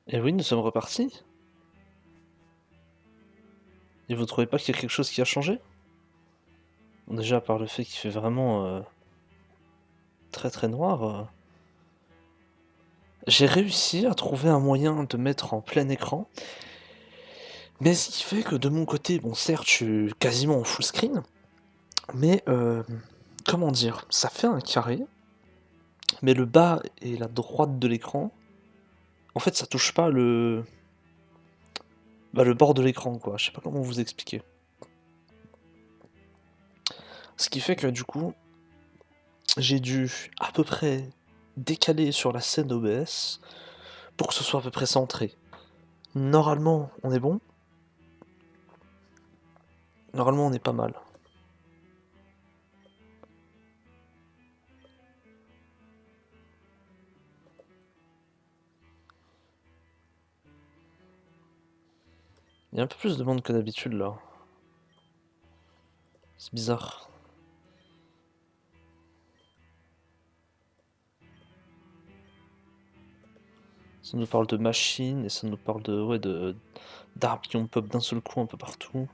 Et oui, nous sommes repartis. Et vous trouvez pas qu'il y a quelque chose qui a changé? Déjà, à part le fait qu'il fait vraiment très très noir, j'ai réussi à trouver un moyen de mettre en plein écran, mais ce qui fait que de mon côté, bon certes, je suis quasiment en full screen, mais comment dire? Ça fait un carré, mais le bas et la droite de l'écran, en fait, ça touche pas le bord de l'écran, quoi. Je sais pas comment vous expliquer. Ce qui fait que du coup, j'ai dû à peu près décaler sur la scène OBS pour que ce soit à peu près centré. Normalement, on est bon. Normalement, on est pas mal. Il y a un peu plus de monde que d'habitude là. C'est bizarre. Ça nous parle de machines et ça nous parle de ouais de d'arbres qui ont pop d'un seul coup un peu partout.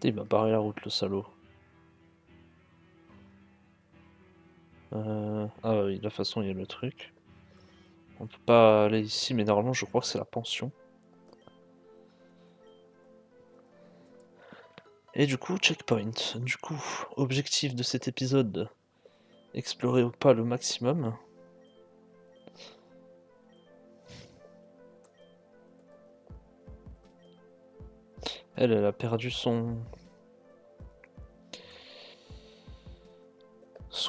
Putain, il m'a barré la route le salaud. Ah oui, de toute façon il y a le truc. On peut pas aller ici, mais normalement je crois que c'est la pension. Et du coup, checkpoint. Du coup, objectif de cet épisode, explorer ou pas le maximum. Elle a perdu son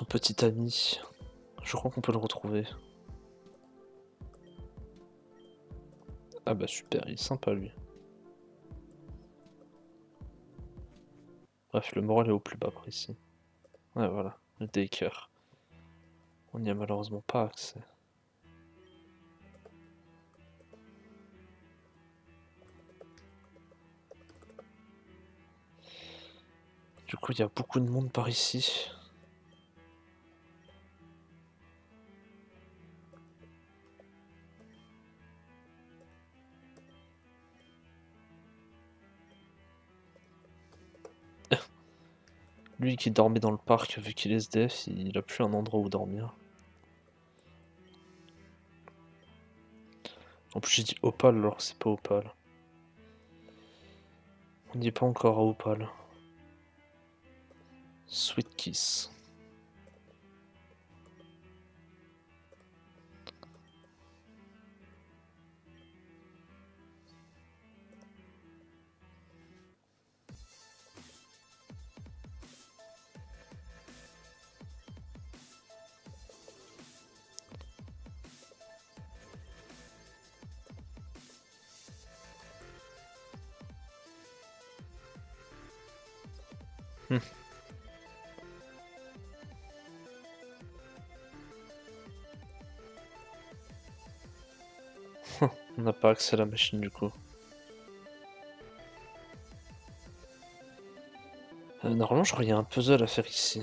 petit ami. Je crois qu'on peut le retrouver. Ah bah super, il est sympa lui. Bref, le moral est au plus bas par ici. Ouais voilà, le Daker. On n'y a malheureusement pas accès. Du coup, il y a beaucoup de monde par ici. Lui qui dormait dans le parc, vu qu'il est SDF, il a plus un endroit où dormir. En plus, j'ai dit Opal alors que c'est pas Opal. On n'y est pas encore à Opal. Sweet Kiss. On n'a pas accès à la machine du coup. Normalement, je crois qu'il y a un puzzle à faire ici.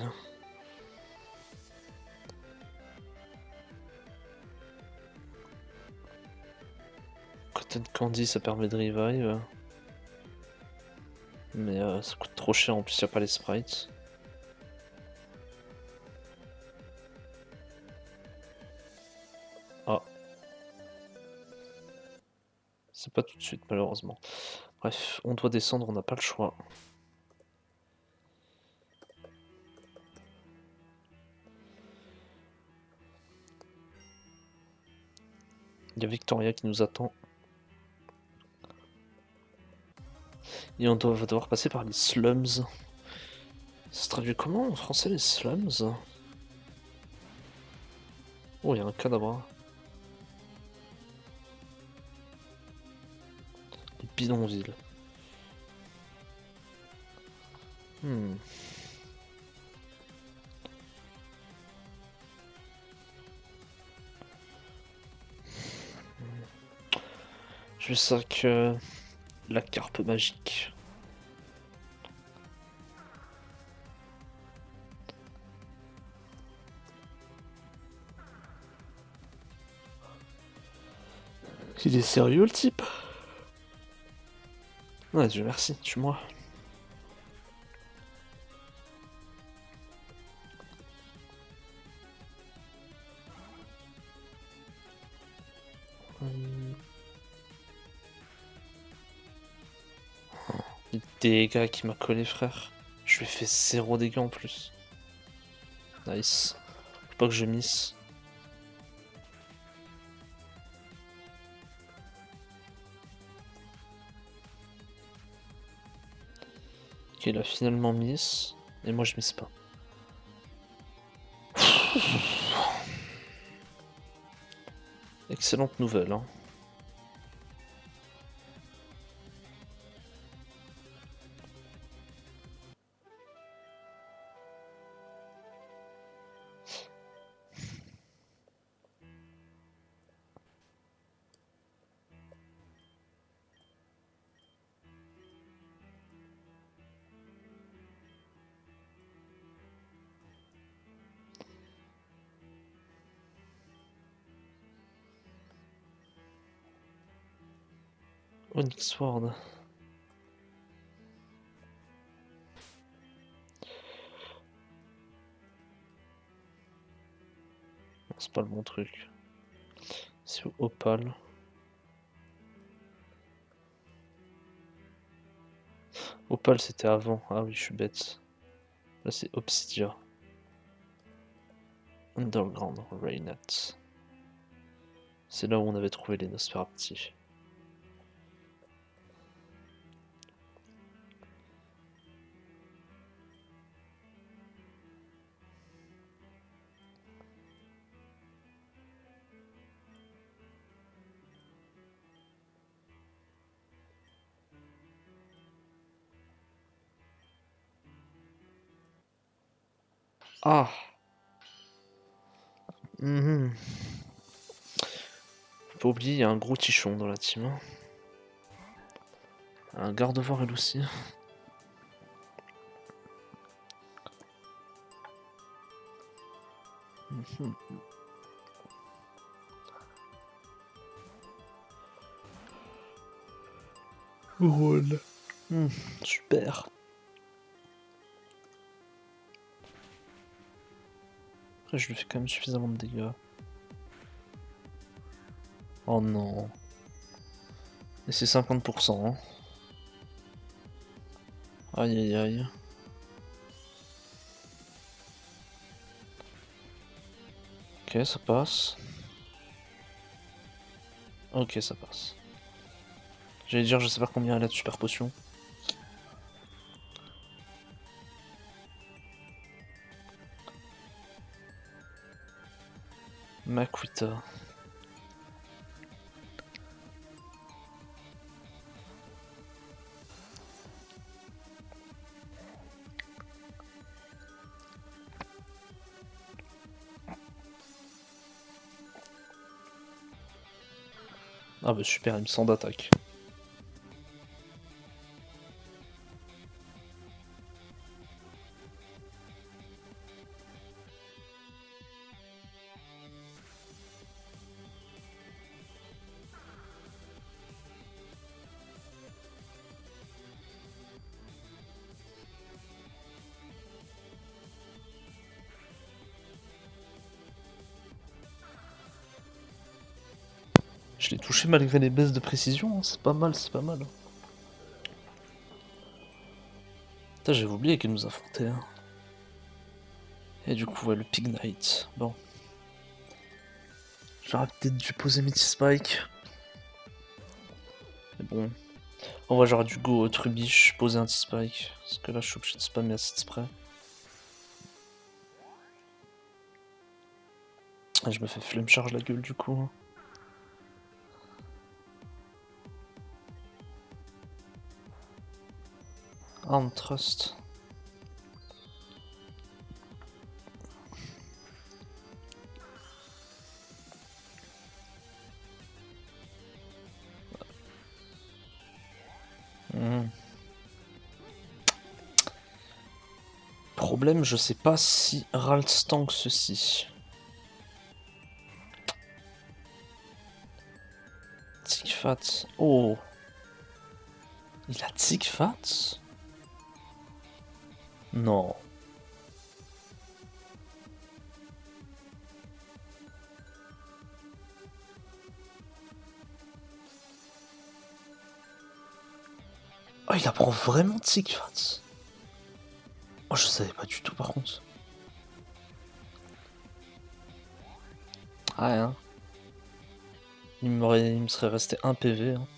Cotton Candy, ça permet de revive. Mais ça coûte trop cher, en plus il n'y a pas les sprites. Ah. C'est pas tout de suite malheureusement. Bref, on doit descendre, on n'a pas le choix. Il y a Victoria qui nous attend. Et va devoir passer par les slums. Ça se traduit comment en français les slums? Oh, il y a un cadavre. Les bidonvilles. Hmm. Je sac la carpe magique. Il est sérieux le type? Ouais, Dieu merci, tue-moi. Les dégâts qui m'a collé, frère. Je lui ai fait 0 dégâts en plus. Nice. Faut pas que je miss. Ok, il a finalement miss. Et moi je miss pas. Excellente nouvelle, hein. Onyx Sword. Non, c'est pas le bon truc. C'est Opal. Opal c'était avant. Ah oui, je suis bête. Là c'est Obsidia. Underground Rainet. C'est là où on avait trouvé les Nosferapti. Ah. Mhm. Faut pas oublier, il y a un gros tichon dans la team, hein. Un garde-voir elle aussi. Mhm. Rôle. Super. Après, je lui fais quand même suffisamment de dégâts. Oh non. Et c'est 50%, hein. Aïe aïe aïe. Ok, ça passe. Ok, ça passe. J'allais dire, je sais pas combien elle a de super potion. Makuita. Ah bah super, il me semble d'attaque. Je l'ai touché malgré les baisses de précision, hein. C'est pas mal, c'est pas mal. Putain, j'avais oublié qu'elle nous affrontait, hein. Et du coup, ouais, le Pig Knight. Bon. J'aurais peut-être dû poser Meaty Spike. Mais bon. En vrai, j'aurais dû go Trubiche, poser un T-Spike. Parce que là, je suis obligé de spammer à cette spray. Et je me fais flemme charge la gueule du coup, hein. Arm Trust. problème, je sais pas si Ralts tank ceci. Tikfat. Oh. Il a Tikfat? Non. Oh, il apprend vraiment Tikfat. Oh, je savais pas du tout par contre. Ah, hein. Il me serait resté un PV. Hein.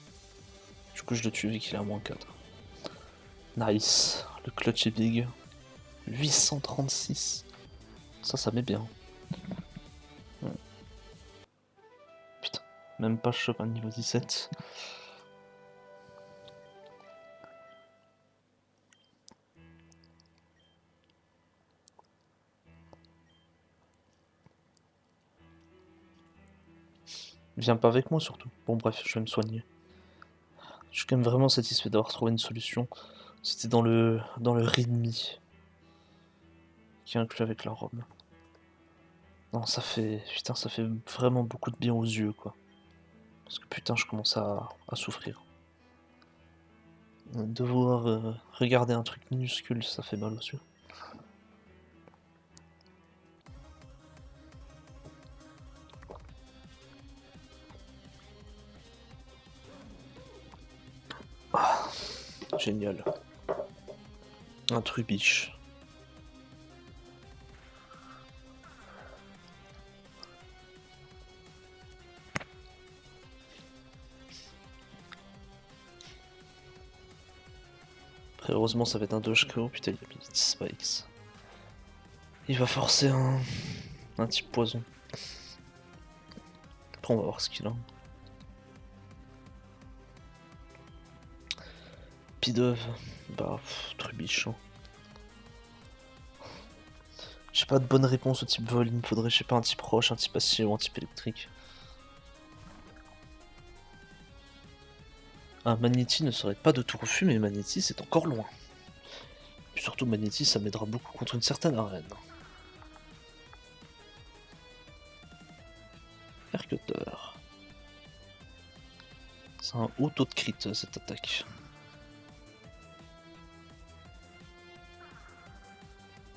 Du coup, je le tue vu qu'il est à -4. Nice. Le clutch est big. 836. Ça met bien. Ouais. Putain. Même pas chope à niveau 17. Viens pas avec moi surtout. Bon bref, je vais me soigner. Je suis quand même vraiment satisfait d'avoir trouvé une solution. C'était dans le readme qui est inclus avec la ROM. Non, ça fait... Putain, ça fait vraiment beaucoup de bien aux yeux, quoi. Parce que putain, je commence à souffrir. Devoir regarder un truc minuscule, ça fait mal aux yeux. Ah, génial. Un trubiche. Après, heureusement, ça va être un Dogeco. Putain, il a mis Spikes. Il va forcer un type poison. Après, on va voir ce qu'il a. Pidove. Bah, trubiche. Hein. J'ai pas de bonne réponse au type vol. Il me faudrait, je sais pas, un type roche, un type acier ou un type électrique. Un Magnéti ne serait pas de tout refus, mais Magnéti c'est encore loin. Puis surtout Magnéti ça m'aidera beaucoup contre une certaine arène. Percuteur. C'est un haut taux de crit cette attaque.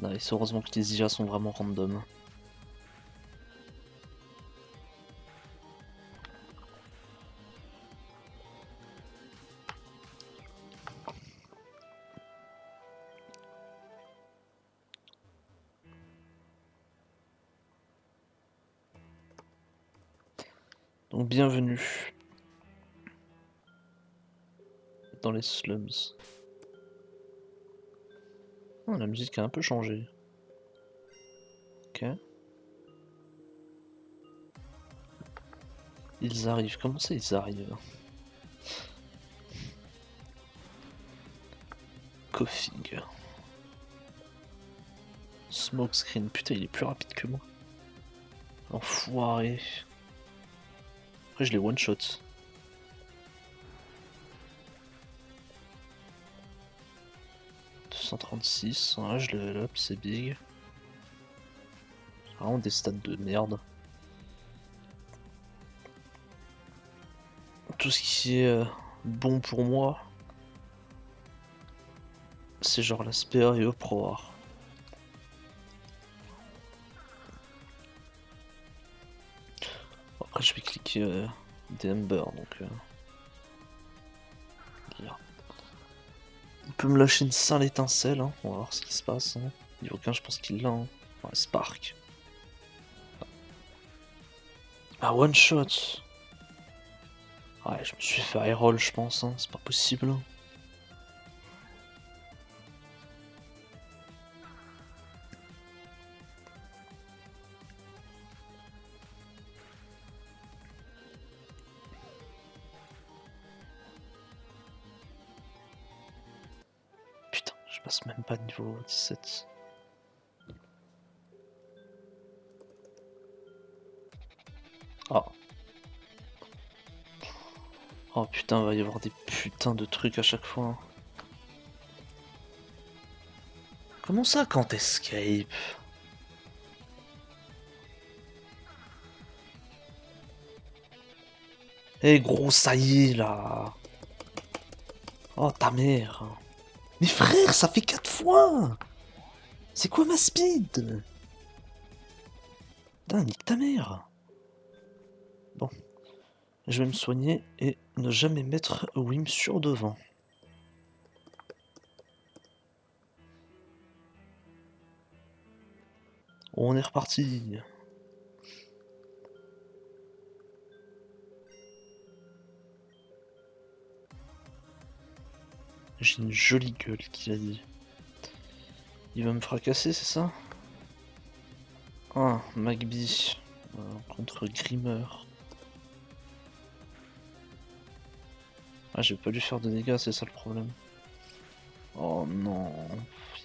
Nice, heureusement que les IA sont vraiment random. Donc bienvenue dans les slums. Oh, la musique a un peu changé. Ok. Ils arrivent, comment ça ils arrivent? Coughing. Smokescreen, putain il est plus rapide que moi. Enfoiré. Après je les one shot. 236, ouais, je level up, c'est big. Vraiment des stats de merde. Tout ce qui est bon pour moi, c'est genre la SPA et EPROAR. Après je vais cliquer des Ember donc... Là. Il peut me lâcher une sale étincelle, hein. On va voir ce qui se passe. Hein. Niveau 15 je pense qu'il l'a. Hein. Ouais, Spark. Ah one shot. Ouais je me suis fait high roll je pense, hein. C'est pas possible. Putain, je passe même pas de niveau 17. Ah. Oh putain, il va y avoir des putains de trucs à chaque fois. Hein. Comment ça, quand escape? Eh gros, ça y est là. Oh ta mère. Mais frère, ça fait 4 fois. C'est quoi ma speed? Putain, nique ta mère. Bon, je vais me soigner et ne jamais mettre Wim sur devant. On est reparti. J'ai une jolie gueule, qu'il a dit. Il va me fracasser, c'est ça? Ah, Magby contre Grimmer. Ah, je vais pas lui faire de dégâts, c'est ça le problème. Oh non,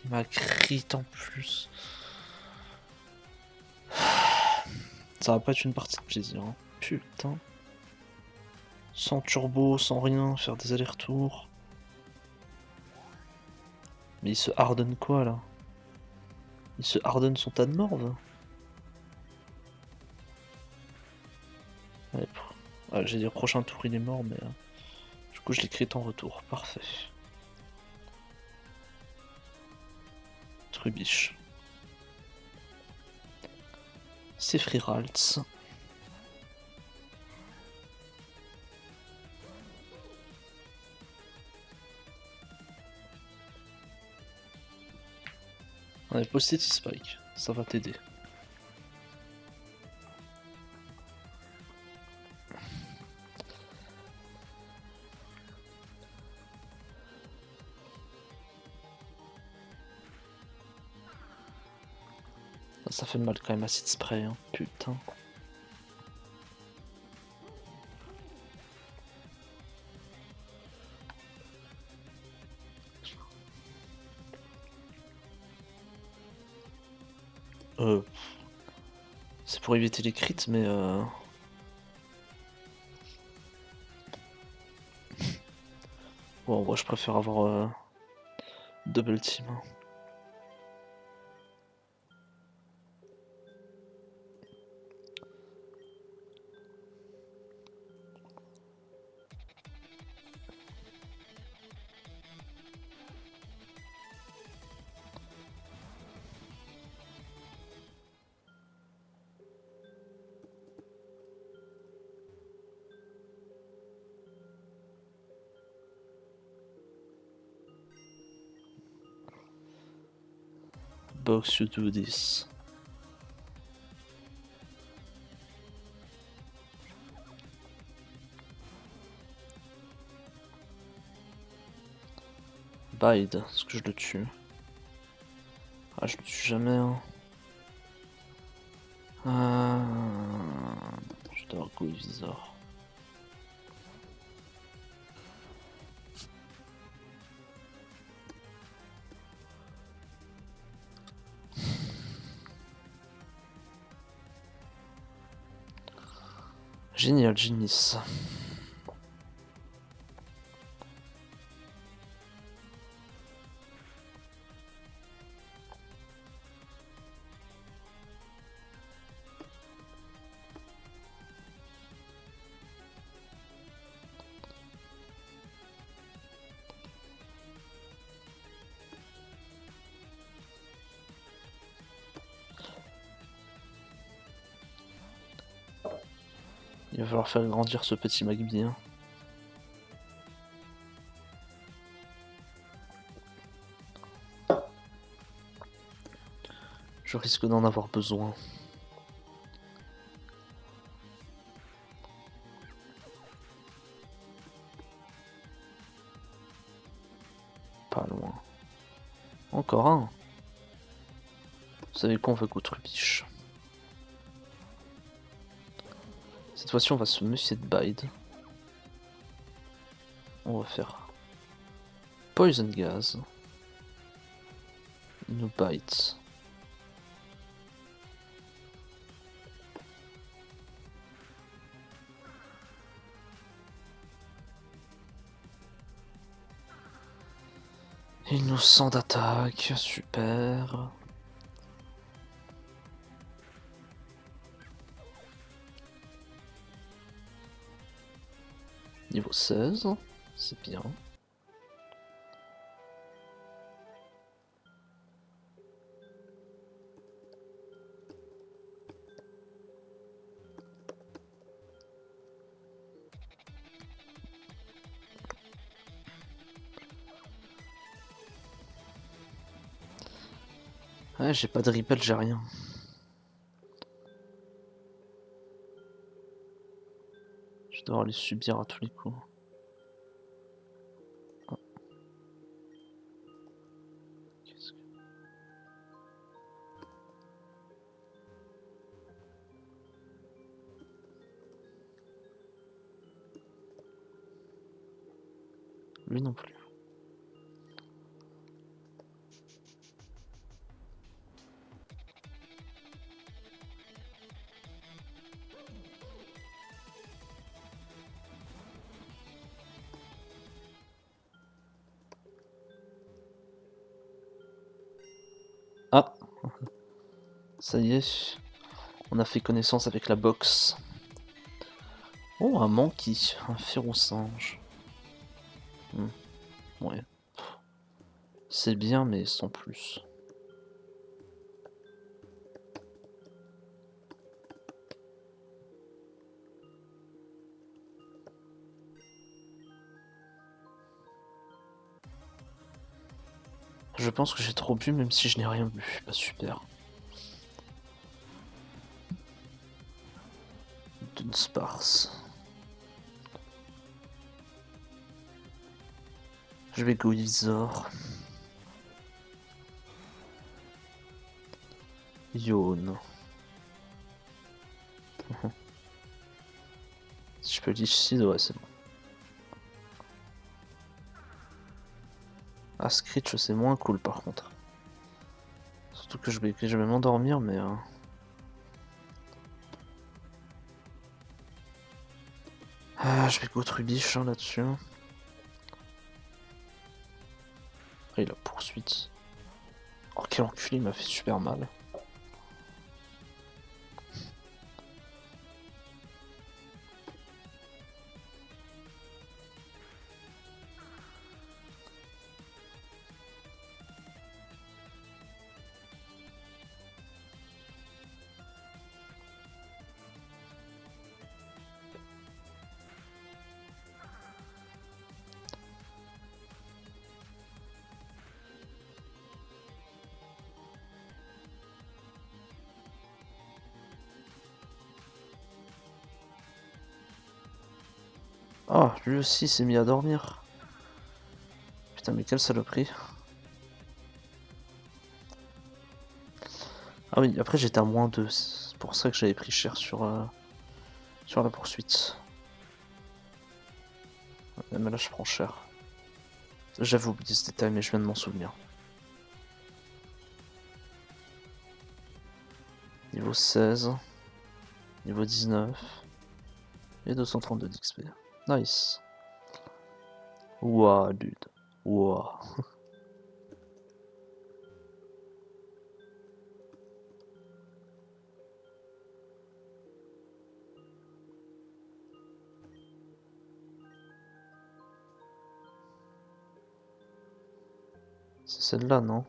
il m'a crit en plus. Ça va pas être une partie de plaisir, hein. Putain. Sans turbo, sans rien, faire des allers-retours. Mais il se harden quoi là? Il se harden son tas de morve? Ouais, ah, j'ai dit prochain tour il est mort, mais du coup je l'écris en retour. Parfait. Trubiche. C'est Freeraltz. Ouais, Post-it Spike, ça va t'aider. Ça fait mal quand même, acide spray, hein. Putain. C'est pour éviter les crits, mais bon, moi je préfère avoir double team. Box, you do this. Bide, est-ce que je le tue? Ah, je le tue jamais, hein. Je dois avoir Go Visor. Génial, Génis. Il va falloir faire grandir ce petit Magby, hein. Je risque d'en avoir besoin. Pas loin. Encore un. Vous savez quoi, on va go Trubiche. Cette fois-ci, on va se méfier de Bide. On va faire Poison Gas. Il nous bite. Innocent d'attaque, super. Niveau 16, c'est bien. Ouais, j'ai pas de ripel, j'ai rien. Je dois les subir à tous les coups. Oh. Qu'est-ce que... Lui non plus. Ah, ça y est, on a fait connaissance avec la boxe. Oh, un Mankey, un Férocinge. Ouais. C'est bien, mais sans plus. Je pense que j'ai trop bu, même si je n'ai rien bu. Bah super. D'une sparse. Je vais go Izor. Yawn. Si je peux Lich Seed, ouais, c'est bon. Ah, Screech, c'est moins cool par contre. Surtout que je vais m'endormir, mais... Ah, je vais go Trubiche hein, là-dessus. Après, la poursuite. Oh, quel enculé, il m'a fait super mal. Ah, lui aussi s'est mis à dormir. Putain, mais quelle saloperie. Ah oui, après j'étais à -2, c'est pour ça que j'avais pris cher sur la poursuite. Ouais, mais là je prends cher. J'avais oublié ce détail, mais je viens de m'en souvenir. Niveau 16, niveau 19 et 232 d'XP. Nice. Ouah, dude. Ouah. C'est celle-là, non?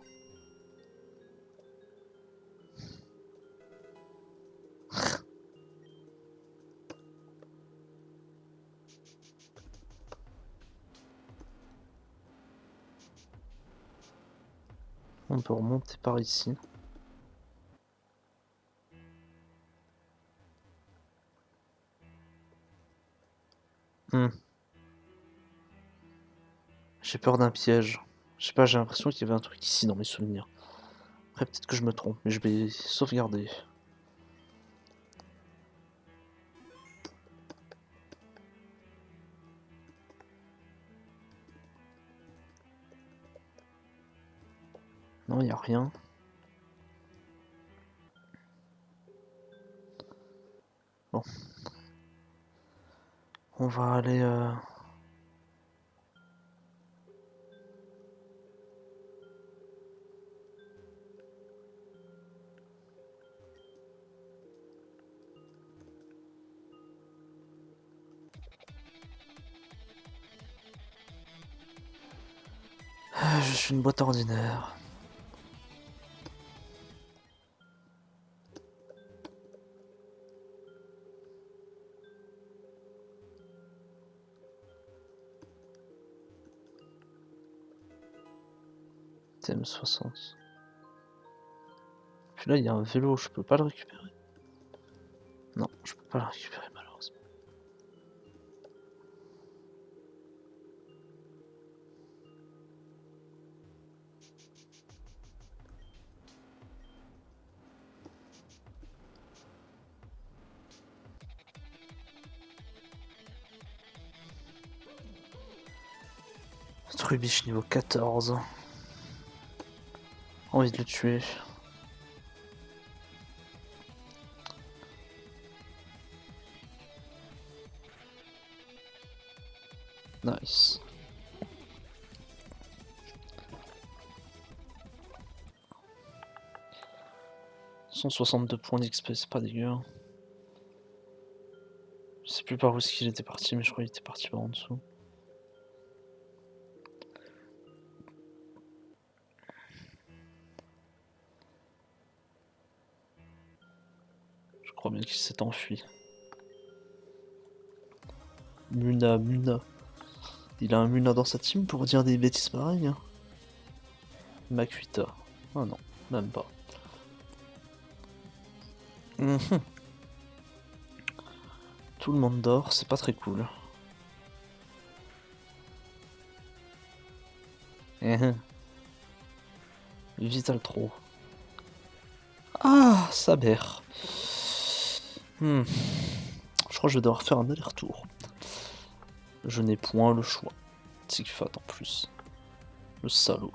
On peut remonter par ici. J'ai peur d'un piège. Je sais pas, j'ai l'impression qu'il y avait un truc ici dans mes souvenirs. Après, peut-être que je me trompe, mais je vais sauvegarder. Non, il n'y a rien. Bon. On va aller... Ah, je suis une boîte ordinaire. TM60. Puis là, il y a un vélo, je peux pas le récupérer. Non, je peux pas le récupérer malheureusement. Trubiche niveau 14. Envie de le tuer. Nice. 162 points d'XP, c'est pas dégueu. Hein. Je sais plus par où est-ce qu'il était parti, mais je crois qu'il était parti par en dessous. Je crois bien qu'il s'est enfui. Muna. Il a un Muna dans sa team pour dire des bêtises pareilles. Hein. Makuita. Ah non, même pas. Tout le monde dort, c'est pas très cool. Vital trop. Ah, Saber. Je crois que je vais devoir faire un aller-retour. Je n'ai point le choix. Tigfat en plus. Le salaud.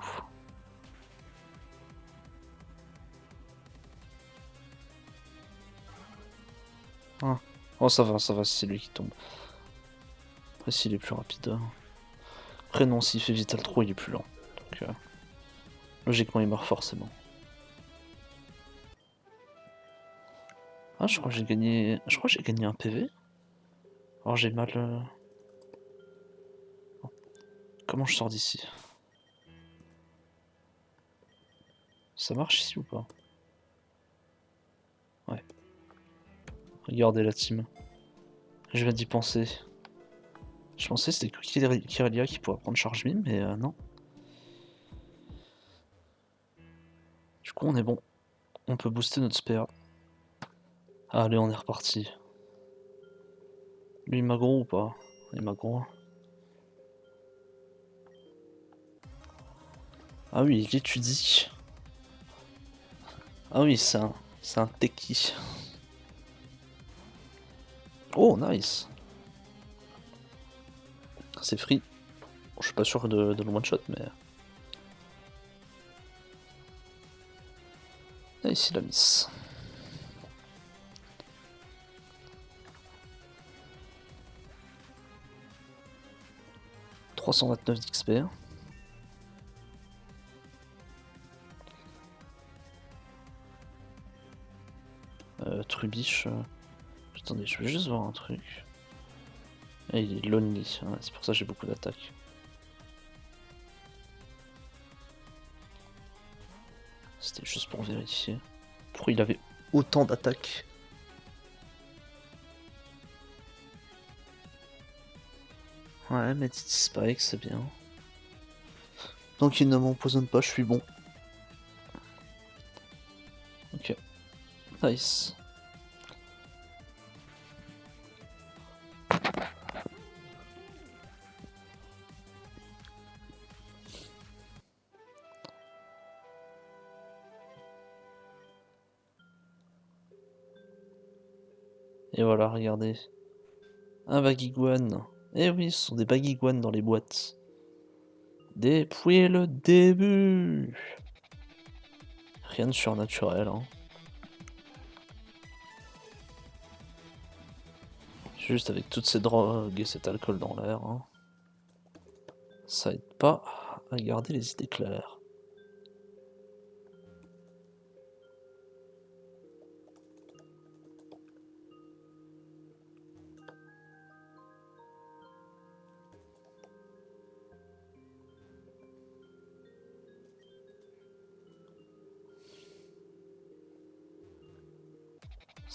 Ah. Oh ça va, c'est lui qui tombe. Après s'il est plus rapide. Après non, s'il fait Vital trop, il est plus lent. Donc logiquement il meurt forcément. Ah je crois que j'ai gagné. Je crois que j'ai gagné un PV. Alors j'ai mal. Comment je sors d'ici? Ça marche ici ou pas? Ouais. Regardez la team. Je viens d'y penser. Je pensais que c'était que Kirelia qui pourrait prendre charge mine, mais non. Du coup on est bon. On peut booster notre SPA. Allez, on est reparti. Lui il m'a gros ou pas? Il m'a gros. Ah oui, il étudie. Ah oui, c'est un techie. Oh, nice. C'est free. Bon, je suis pas sûr de le one-shot, mais... Nice, il a miss. « 329 d'XP. Trubiche. Attendez, je vais juste voir un truc. Ah, il est lonely, ouais, c'est pour ça que j'ai beaucoup d'attaques. C'était juste pour vérifier. Pourquoi il avait autant d'attaques? Ouais, mais Titi Spike, c'est bien. Donc il ne m'empoisonne pas, je suis bon. Ok. Nice. Et voilà, regardez. Un Bagiguan. Eh oui, ce sont des Bagiguan dans les boîtes. Depuis le début. Rien de surnaturel, hein. Juste avec toutes ces drogues et cet alcool dans l'air, hein. Ça aide pas à garder les idées claires.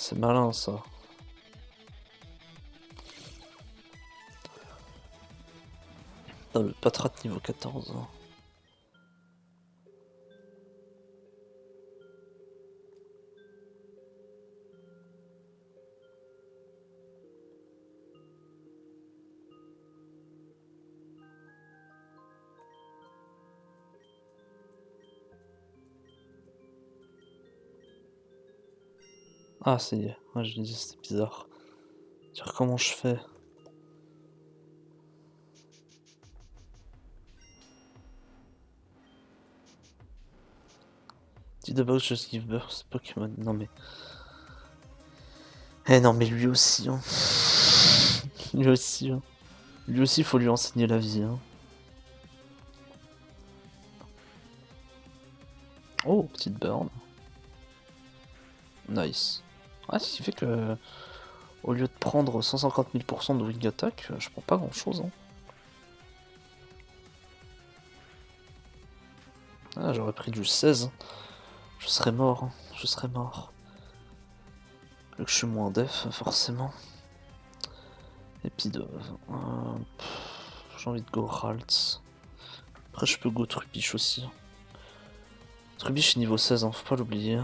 C'est malin ça. Putain, le Patrat niveau 14. Hein. Ah, ça y est. Ouais, je me dis, c'était bizarre. Dire comment je fais. Dis the box just give birth, c'est Pokémon. Non mais. Eh non, mais lui aussi, hein. Lui aussi, hein. Lui aussi, faut lui enseigner la vie, hein. Oh, petite burn. Nice. Ouais, ce qui fait que. Au lieu de prendre 150 000 % de wing attack, je prends pas grand chose, hein. Ah, j'aurais pris du 16. Je serais mort, hein. Je serais mort. Vu que je suis moins def, forcément. Épidove. J'ai envie de go Ralts. Après, je peux go Trubbish aussi. Trubbish est niveau 16, hein, faut pas l'oublier.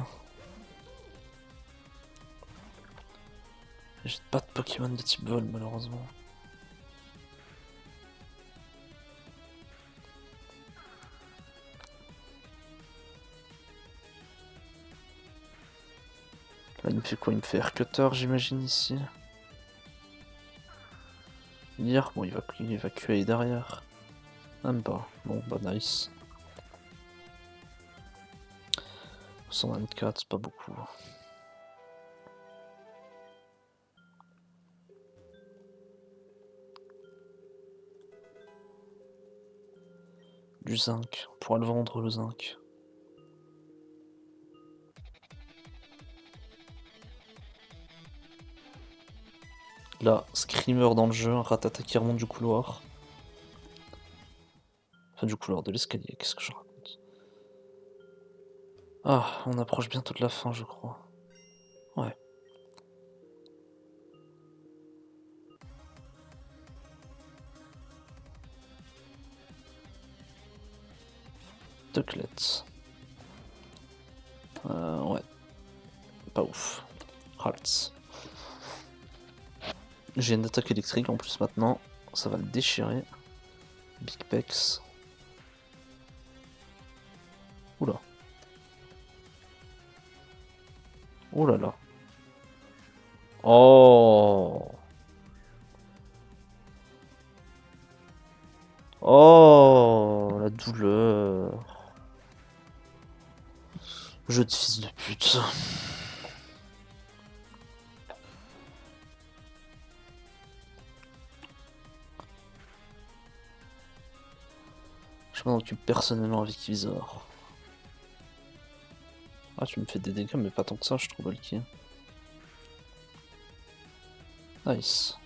J'ai pas de Pokémon de type vol, malheureusement. Là, il me fait quoi? Il me fait Air Cutter, j'imagine, ici. Lire, bon, il va évacuer derrière. Même pas. Bon, bah, nice. 124, c'est pas beaucoup. Du zinc. On pourra le vendre, le zinc. Là, Screamer dans le jeu, un Rattata qui remonte du couloir. Enfin, du couloir de l'escalier, qu'est-ce que je raconte? Ah, on approche bientôt de la fin, je crois. Ouais. Ducklets. Ouais. Pas ouf. Ralts. J'ai une attaque électrique en plus maintenant. Ça va le déchirer. Big Pex. Oula. Oh là là. Oh. Oh, la douleur. Jeu de fils de pute. Je m'en occupe personnellement avec Visor. Ah, tu me fais des dégâts, mais pas tant que ça, je trouve, Valky. Nice.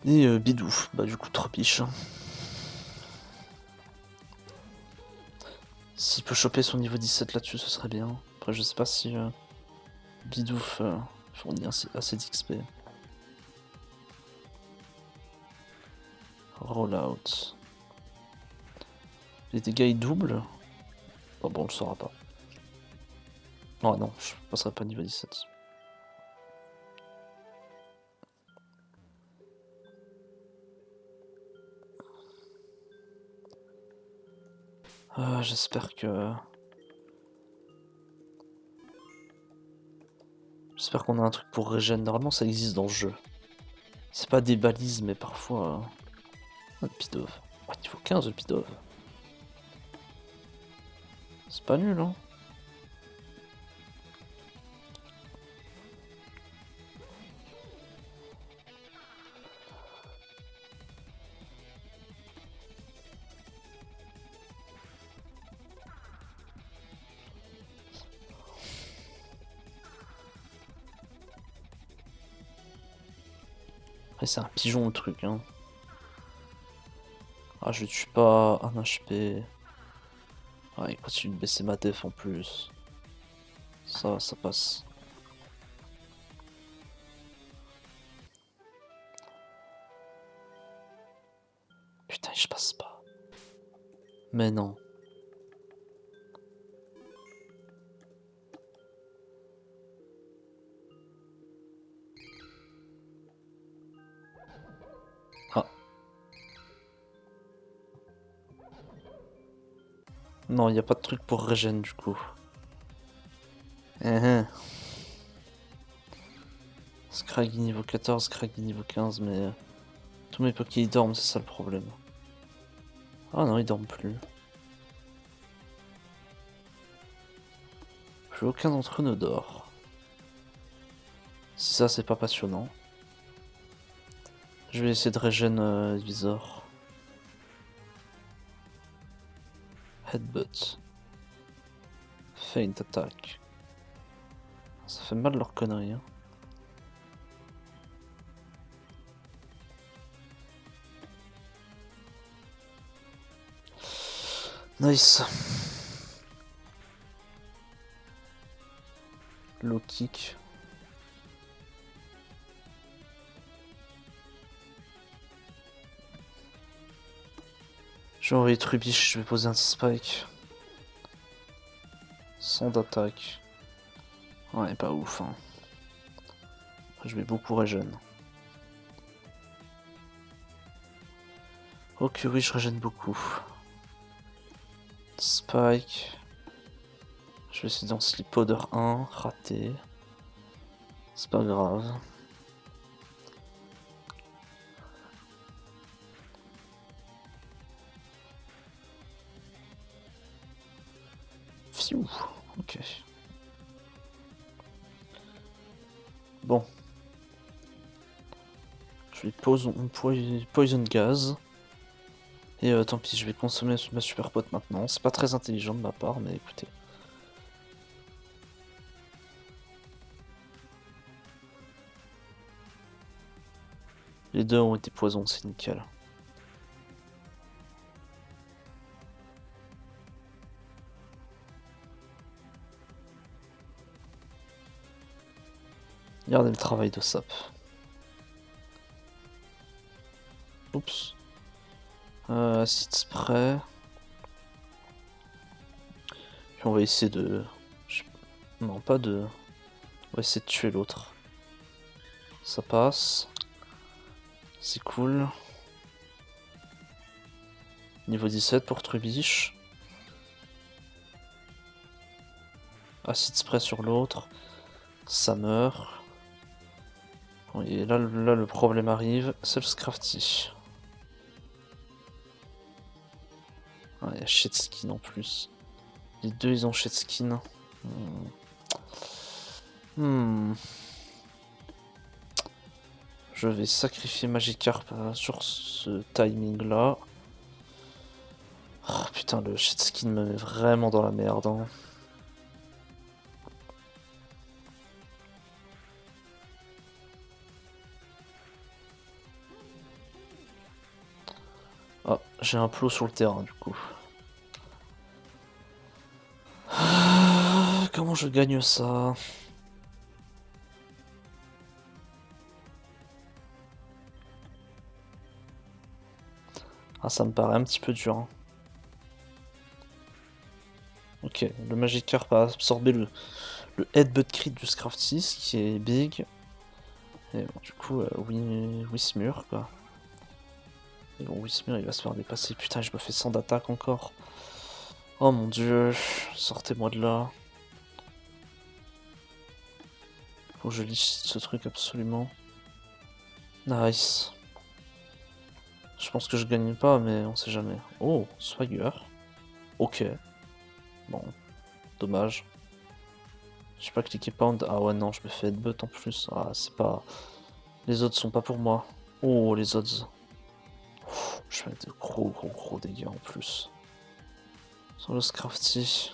Et Bidou, bah du coup Trubbish. S'il peut choper son niveau 17 là-dessus, ce serait bien. Après, je sais pas si Bidouf fournit assez d'XP. Rollout. Les dégâts ils doublent. Oh, bon, on le saura pas. Oh non, je passerai pas niveau 17. J'espère que... J'espère qu'on a un truc pour régène. Normalement ça existe dans le jeu. C'est pas des balises, mais parfois... Un Pidove. Oh, niveau 15 le Pidove. C'est pas nul, hein. Après c'est un pigeon le truc, hein. Ah, je le tue pas, 1 HP. Ah, il continue de baisser ma def en plus. Ça passe. Putain, je passe pas. Mais non. Ah. Non, il n'y a pas de truc pour régène du coup. Scraggy niveau 14, Scraggy niveau 15, mais tous mes Poké ils dorment, c'est ça le problème. Ah non, ils dorment plus. Plus aucun d'entre eux ne dort. Si ça, c'est pas passionnant. Je vais essayer de régène Visor. Headbutt. Feint attack. Ça fait mal leur connerie. Hein. Nice. Low kick. Je vais envoyer Trubiche, je vais poser un spike. Sans d'attaque. Ouais, pas ouf. Hein. Je vais beaucoup régène. Ok, oui, je régène beaucoup. Spike. Je vais essayer d'en slip powder 1, raté. C'est pas grave. Fiou. Ok. Bon. Je vais poison gaz. Et tant pis, je vais consommer ma super pote maintenant. C'est pas très intelligent de ma part, mais écoutez. Les deux ont été poisons, c'est nickel. Regardez le travail de sap. Oups. Acid spray. Puis on va essayer de... Non, pas de... On va essayer de tuer l'autre. Ça passe. C'est cool. Niveau 17 pour Trubiche. Acid spray sur l'autre. Ça meurt. Et là, le problème arrive, c'est le Scrafty. Ah, il y a shit skin en plus. Les deux ils ont shit skin. Je vais sacrifier Magikarp sur ce timing là. Oh, putain, le shit skin me met vraiment dans la merde. Hein. Ah, j'ai un plot sur le terrain du coup. Comment je gagne ça? Ah, ça me paraît un petit peu dur. Hein. Ok, le Magikarp a absorbé le headbutt crit du Scrafty, ce qui est big. Et bon, du coup, Whismur quoi. Et bon, Whismur il va se faire dépasser. Putain, je me fais 100 d'attaque encore. Oh mon dieu, sortez-moi de là. Faut que je liche ce truc absolument. Nice. Je pense que je gagne pas, mais on sait jamais. Oh, Swagger. Ok. Bon, dommage. J'ai pas cliqué pound. Ah ouais, non, je me fais headbutt en plus. Ah, c'est pas... Les odds sont pas pour moi. Oh, les odds. Je fais de gros dégâts en plus. Sur le Scrafty.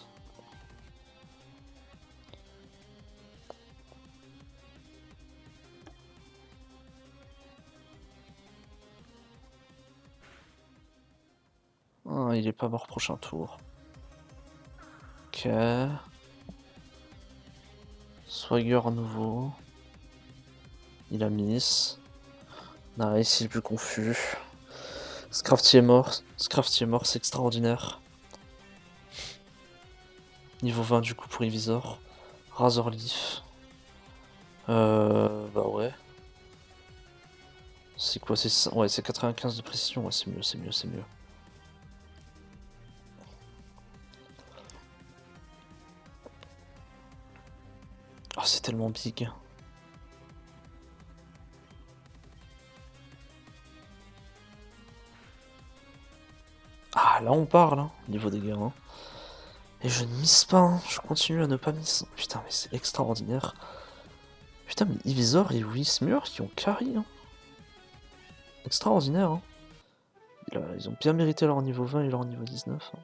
est pas mort prochain tour. Ok. Swagger à nouveau. Il a miss. Nice, il est plus confus. Scrafty est mort. Scrafty est mort, c'est extraordinaire. Niveau 20 du coup pour Ivisor. Razor Leaf. Bah ouais. C'est quoi? C'est ça? Ouais, c'est 95 de précision. Ouais, c'est mieux, c'est mieux, c'est mieux. Ah, c'est tellement big. Ah, là on parle, hein, niveau dégâts. Hein. Et je ne mise pas, hein. Je continue à ne pas miss. Putain, mais c'est extraordinaire. Putain, mais Ivisor et Wismur qui ont carry. Hein. Extraordinaire. Hein. Ils ont bien mérité leur niveau 20 et leur niveau 19. Hein.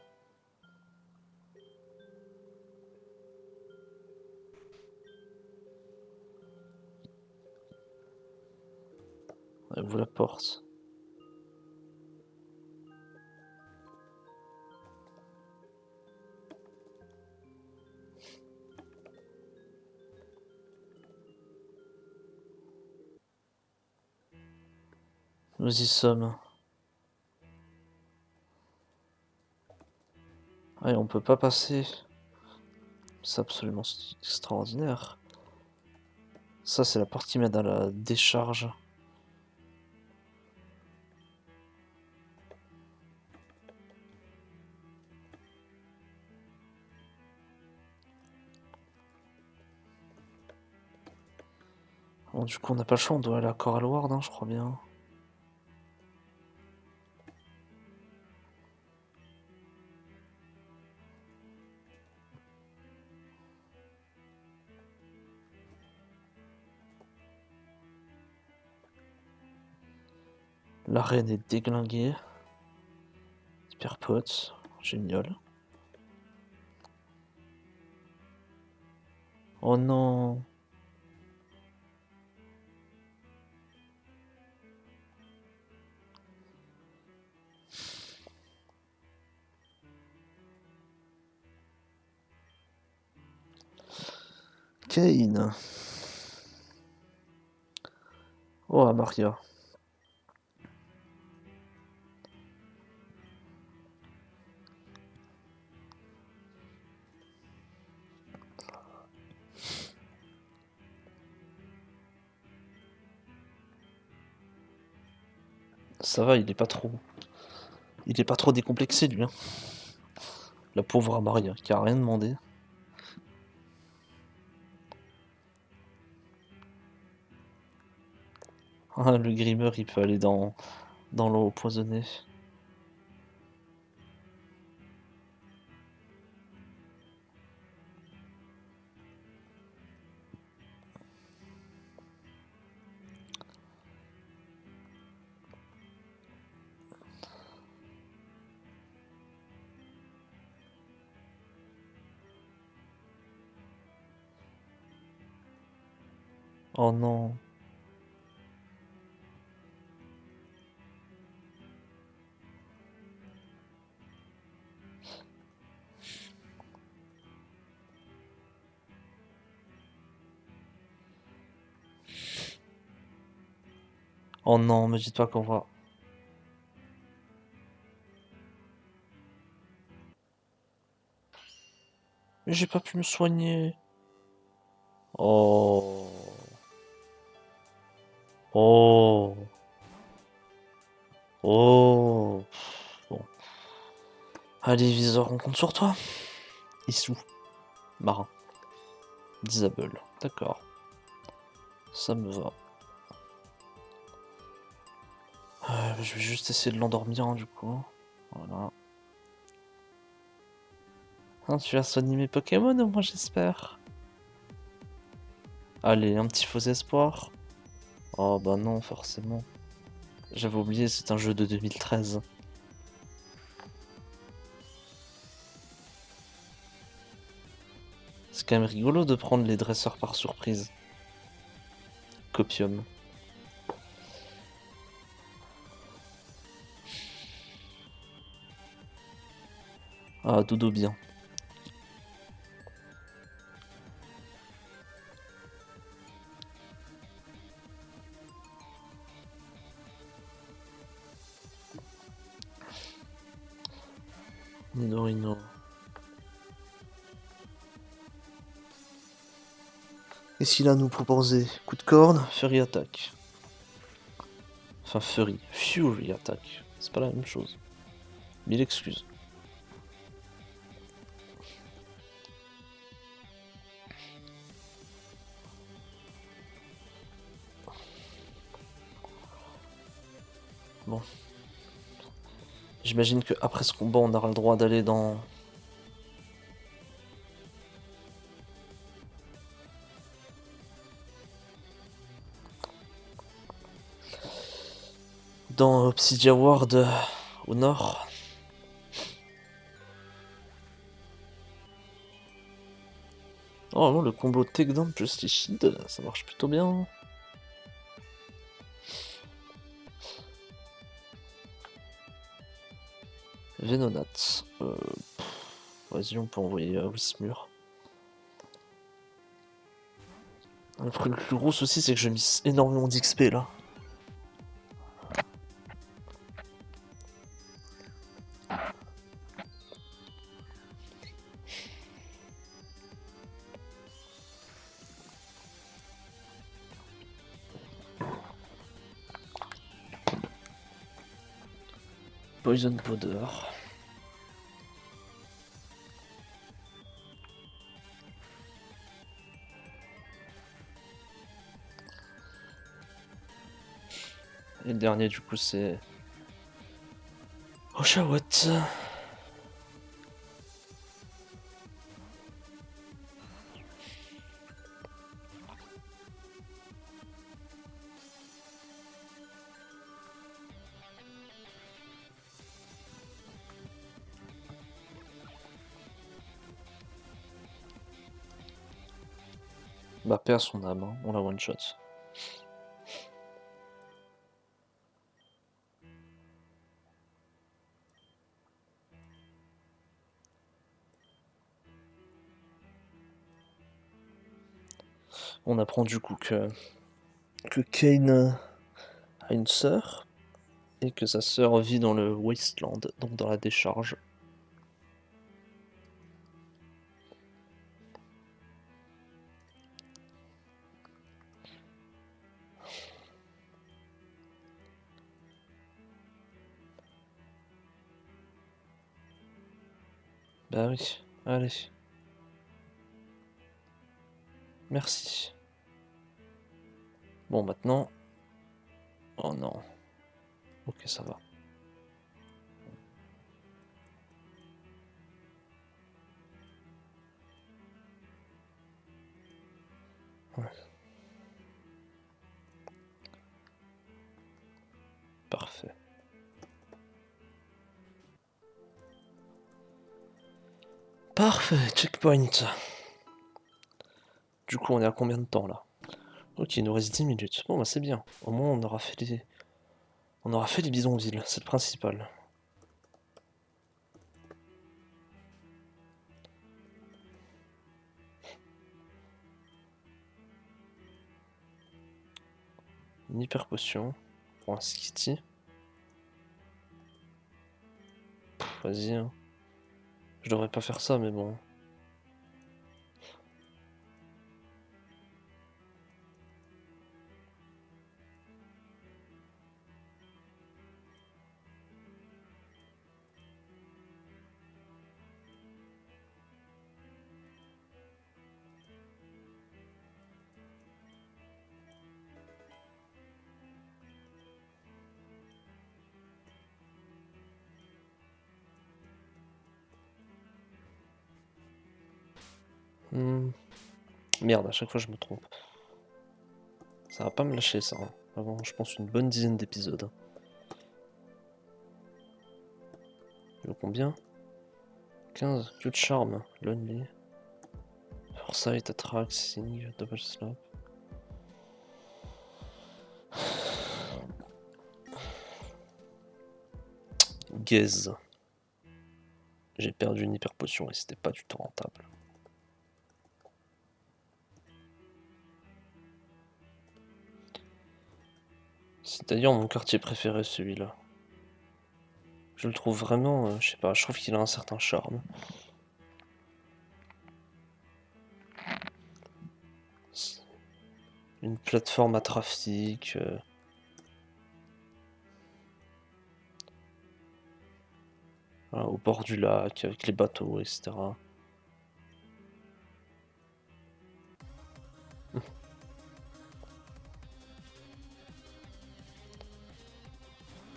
Ouais, ouvre la porte. Nous y sommes. Allez, on peut pas passer. C'est absolument extraordinaire. Ça, c'est la porte qui mène à la décharge. Bon, du coup, on n'a pas le choix, on doit aller à Coral Ward, hein, je crois bien. L'arène est déglinguée. Hyper pote, génial. Oh non. Kane. Oh, Amaria. Ça va, il est pas trop. Il est pas trop décomplexé, lui. Hein. La pauvre Amaria, qui a rien demandé. Ah, le Grimmer, il peut aller dans l'eau empoisonnée. Oh non. Oh non, me dites pas qu'on va. Mais j'ai pas pu me soigner. Oh. Oh. Oh. Bon. Allez, Visor, on compte sur toi. Issou. Marin. Disable. D'accord. Ça me va. Je vais juste essayer de l'endormir, hein, du coup. Voilà. Hein, tu as soigné mes Pokémon, au moins, j'espère. Allez, un petit faux espoir. Oh bah non, forcément. J'avais oublié, c'est un jeu de 2013. C'est quand même rigolo de prendre les dresseurs par surprise. Copium. Ah, dodo bien. Nidorino. Qu'est-ce qu'il a à nous proposer? Coup de corne, Fury Attack. Enfin, Fury Attack. C'est pas la même chose. Mille excuses. Bon. J'imagine que après ce combat, on aura le droit d'aller dans... Dans Obsidia Ward au nord. Oh non, le combo Takedown Justice Shield, ça marche plutôt bien. Venonat. Vas-y, on peut envoyer Wismur. Le plus gros souci, c'est que je mise énormément d'XP là. Poison Powder. Et le dernier, du coup, c'est... Oshawott. Bah, paix à son âme, hein. On la one-shot. On apprend du coup que Kane a une sœur, et que sa sœur vit dans le Wasteland, donc dans la décharge. Bah oui, allez. Merci. Bon, maintenant... Oh non. Ok, ça va. Ouais. Parfait. Parfait, checkpoint. Du coup, on est à combien de temps là? Ok, il nous reste 10 minutes. Bon, bah c'est bien. Au moins, on aura fait les... On aura fait les bidonvilles, c'est le principal. Une hyper potion pour un Skitty. Vas-y, hein. Je devrais pas faire ça, mais bon. Merde, à chaque fois je me trompe. Ça va pas me lâcher ça, hein. Avant, je pense, une bonne dizaine d'épisodes. Il vaut combien? 15. Cue de charme. Lonely. Foresight, Attract, Sing, Double Slap. Gaze. J'ai perdu une hyper potion et c'était pas du tout rentable. C'est d'ailleurs mon quartier préféré, celui-là. Je le trouve vraiment, je sais pas, je trouve qu'il a un certain charme. Une plateforme à trafic. Voilà, au bord du lac, avec les bateaux, etc.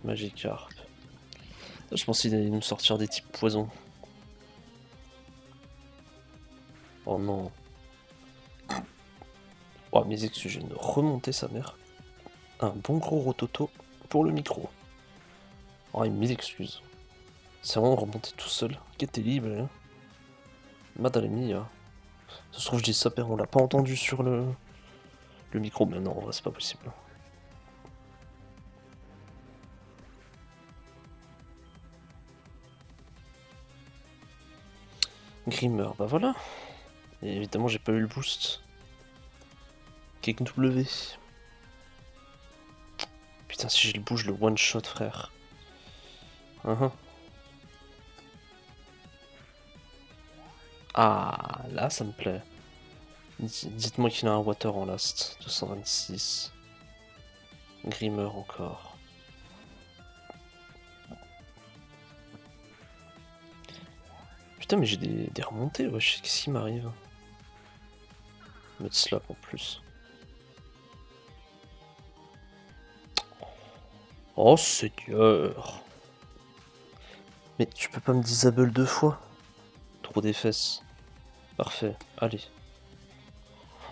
Magikarp. Je pense qu'il allait nous sortir des types poison. Oh non. Oh, mes excuses, je viens de remonter sa mère. Un bon gros rototo pour le micro. Oh, mes excuses. C'est vraiment remonté tout seul. Quel terrible, hein. Madame mia. Ça se trouve, je dis ça, père, on l'a pas entendu sur le micro. Mais non, en vrai, c'est pas possible. Grimmer, bah voilà. Et évidemment, j'ai pas eu le boost. Kick W. Putain, si j'ai le boost, je le one shot, frère. Ah, là, ça me plaît. Dites-moi qu'il a un water en last. 226. Grimmer encore. Putain, mais j'ai des remontées, wesh. Qu'est-ce qui m'arrive? Mode slap en plus. Oh, seigneur. Mais tu peux pas me disable 2 fois? Trop des fesses. Parfait, allez.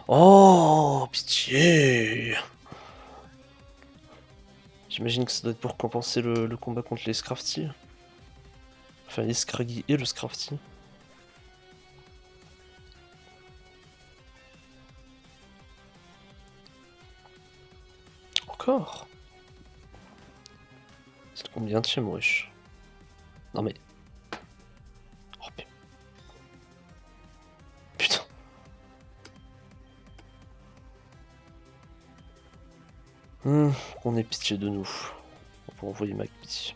Oh, pitié. J'imagine que ça doit être pour compenser le combat contre les Scrafty. Enfin, les Scraggy et le Scrafty. Encore? C'est combien de wesh? Non mais... Oh putain. On est pitié de nous. On va envoyer Magby.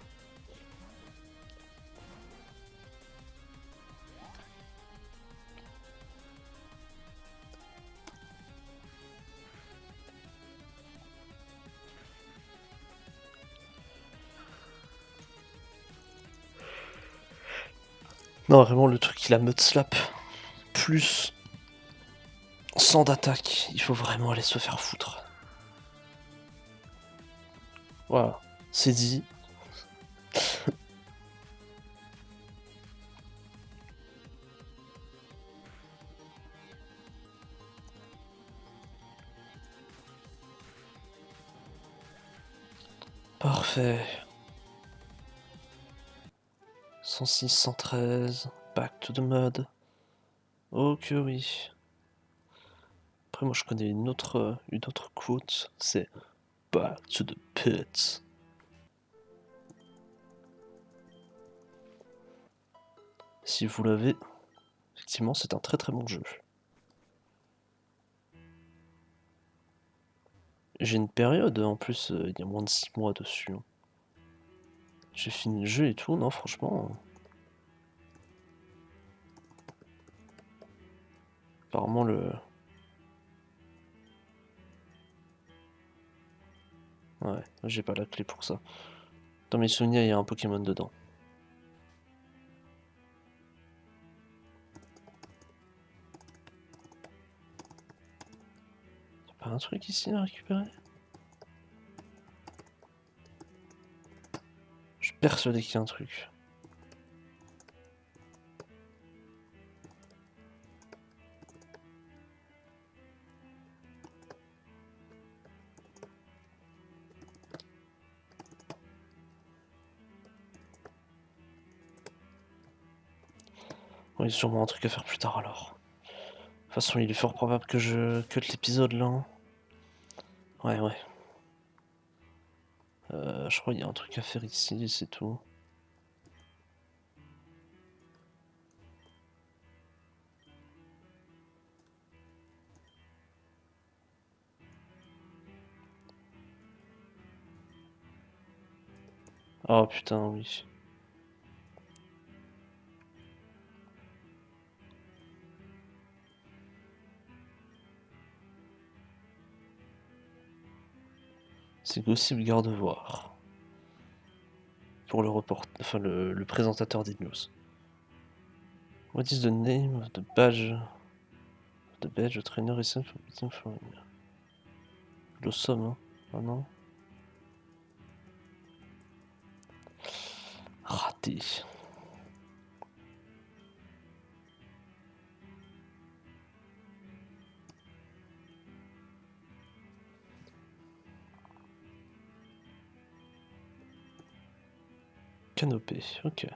Non, vraiment, le truc, il a mode slap. Plus 100 d'attaque. Il faut vraiment aller se faire foutre. Voilà, c'est dit. Parfait. 106, 113. Back to the mud. Oh que oui. Après, moi, je connais une autre quote. C'est Back to the pit. Si vous l'avez, effectivement, c'est un très très bon jeu. J'ai une période, en plus, il y a moins de 6 mois dessus. J'ai fini le jeu et tout, non, franchement. Apparemment, Ouais, j'ai pas la clé pour ça. Dans mes souvenirs, il y a un Pokémon dedans. Y'a pas un truc ici à récupérer? Je suis persuadé qu'il y a un truc. Oui, il y a sûrement un truc à faire plus tard alors. De toute façon, il est fort probable que je cut l'épisode là. Hein. Ouais, ouais. Je crois qu'il y a un truc à faire ici, c'est tout. Oh putain, oui. C'est Gossip Gardevoir. Pour le enfin le présentateur des news. What is the name of the badge? The badge trainer is for beating foreigner. Le somme, hein? Ah non? Raté. Canopée, ok.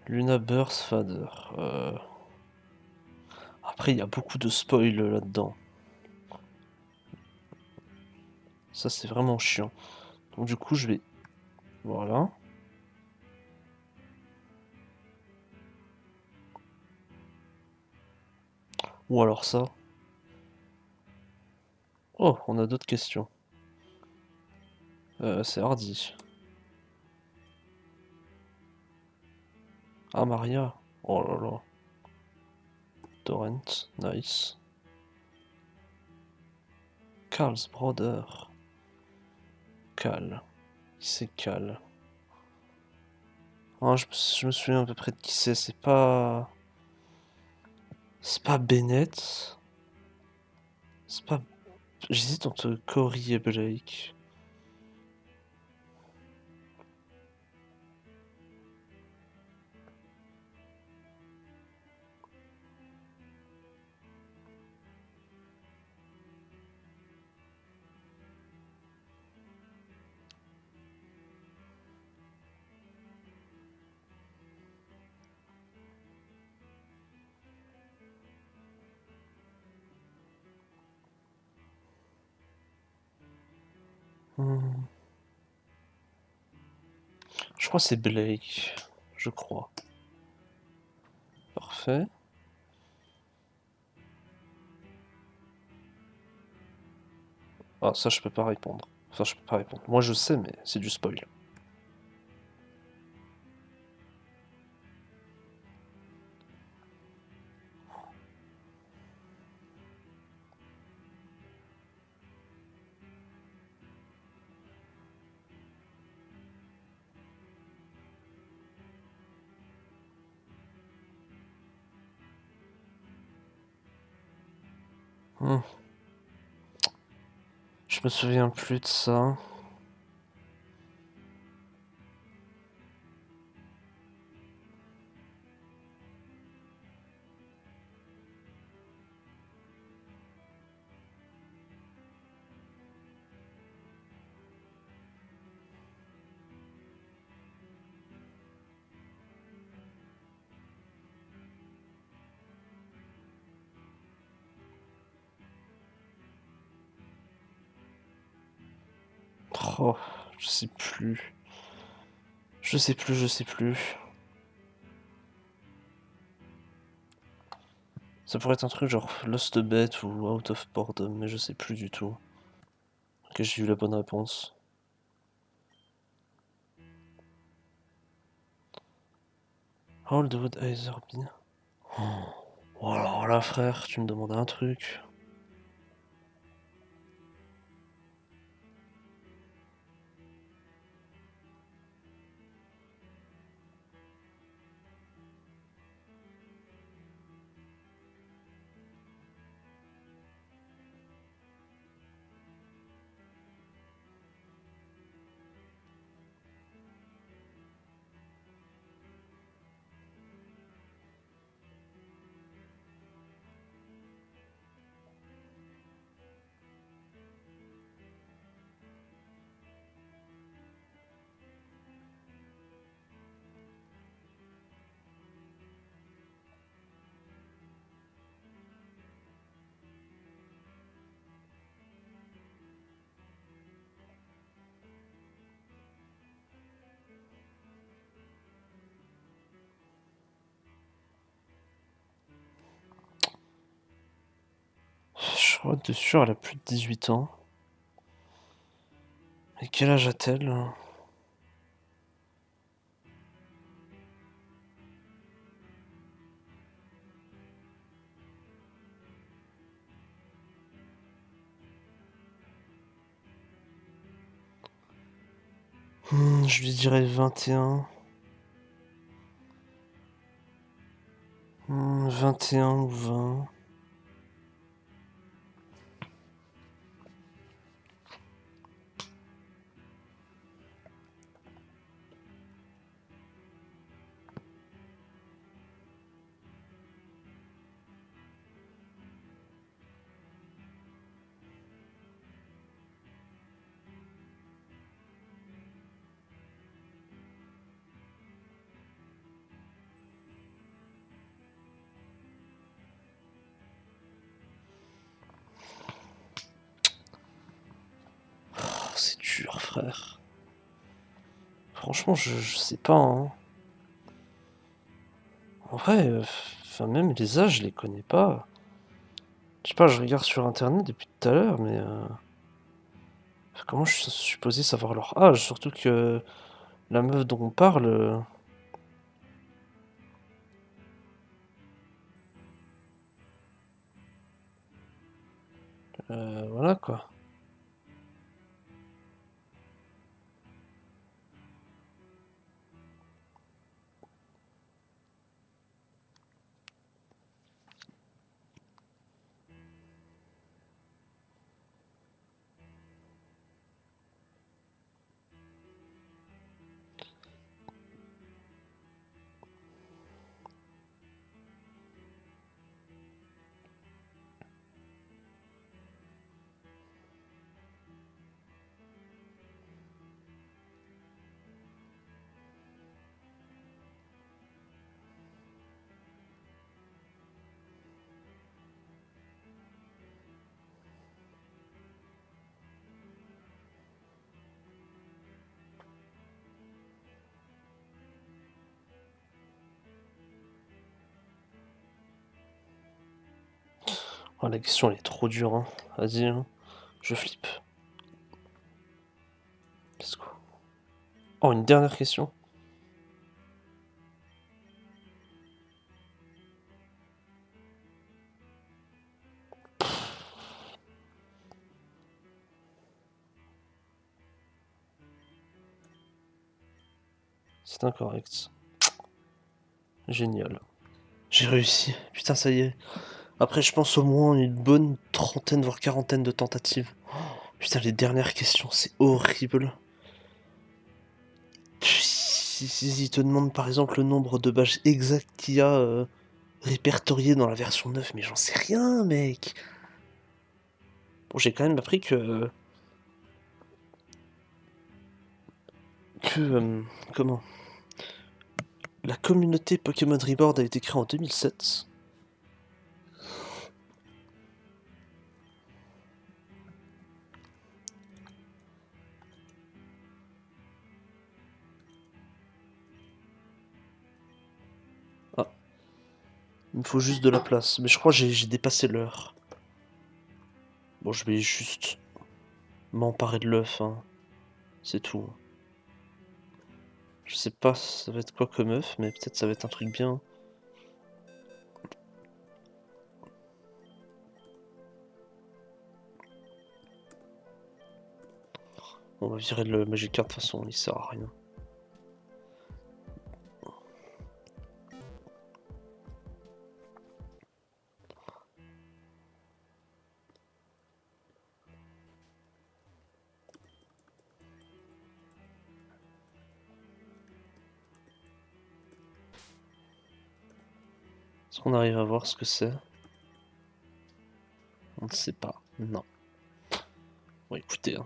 Luna Burst Fader. Après, il y a beaucoup de spoil là-dedans. Ça, c'est vraiment chiant. Donc du coup, je vais... Voilà. Ou alors ça. Oh, on a d'autres questions. C'est Hardy. Ah, Maria. Oh là là. Torrent, nice. Carl's Brother. Cal. C'est Cal. Ah, je me souviens à peu près de qui c'est. C'est pas... C'est pas Bennett. C'est pas... J'hésite entre Cory et Blake. Hmm. Je crois que c'est Blake. Je crois. Parfait. Ah, ça, je peux pas répondre. Enfin, je peux pas répondre. Moi, je sais, mais c'est du spoil. Hmm. Je me souviens plus de ça. Oh, je sais plus. Je sais plus, je sais plus. Ça pourrait être un truc genre Lost Bet ou Out of Boredom, mais je sais plus du tout. Ok, j'ai eu la bonne réponse. How old would Either be? Oh alors là, frère, tu me demandes un truc. Je crois de sûr, elle a plus de 18 ans. Et quel âge a-t-elle? Je lui dirais 21. 21 ou 20. Oh, c'est dur, frère. Franchement, je sais pas, hein. En vrai, enfin même les âges, je les connais pas. Je sais pas, je regarde sur internet depuis tout à l'heure, mais comment je suis supposé savoir leur âge? Surtout que la meuf dont on parle, voilà quoi. Oh, la question elle est trop dure, hein. Vas-y, hein. Je flippe. Let's go. Oh, une dernière question? C'est incorrect. Génial. J'ai réussi. Putain, ça y est. Après, je pense au moins une bonne trentaine, voire quarantaine de tentatives. Putain, les dernières questions, c'est horrible. Si il te demande par exemple le nombre de badges exact qu'il y a répertorié dans la version 9, mais j'en sais rien, mec. Bon, j'ai quand même appris que comment? La communauté Pokémon Reborn a été créée en 2007. Ah, il me faut juste de la place. Mais je crois que j'ai dépassé l'heure. Bon, je vais juste m'emparer de l'œuf, hein. C'est tout. Je sais pas ça va être quoi comme œuf, mais peut-être ça va être un truc bien. On va virer le Magikarp de toute façon, il sert à rien. Est-ce qu'on arrive à voir ce que c'est? On ne sait pas. Non. Bon, écoutez, hein.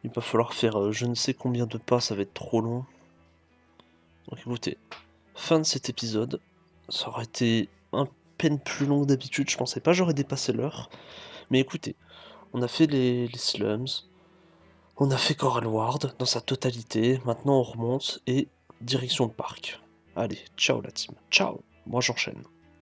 Il va falloir faire je ne sais combien de pas, ça va être trop long. Donc écoutez, fin de cet épisode. Ça aurait été un peine plus long que d'habitude, je pensais pas j'aurais dépassé l'heure. Mais écoutez, on a fait les slums, on a fait Coral Ward dans sa totalité, maintenant on remonte et direction le parc. Allez, ciao la team, ciao, moi j'enchaîne.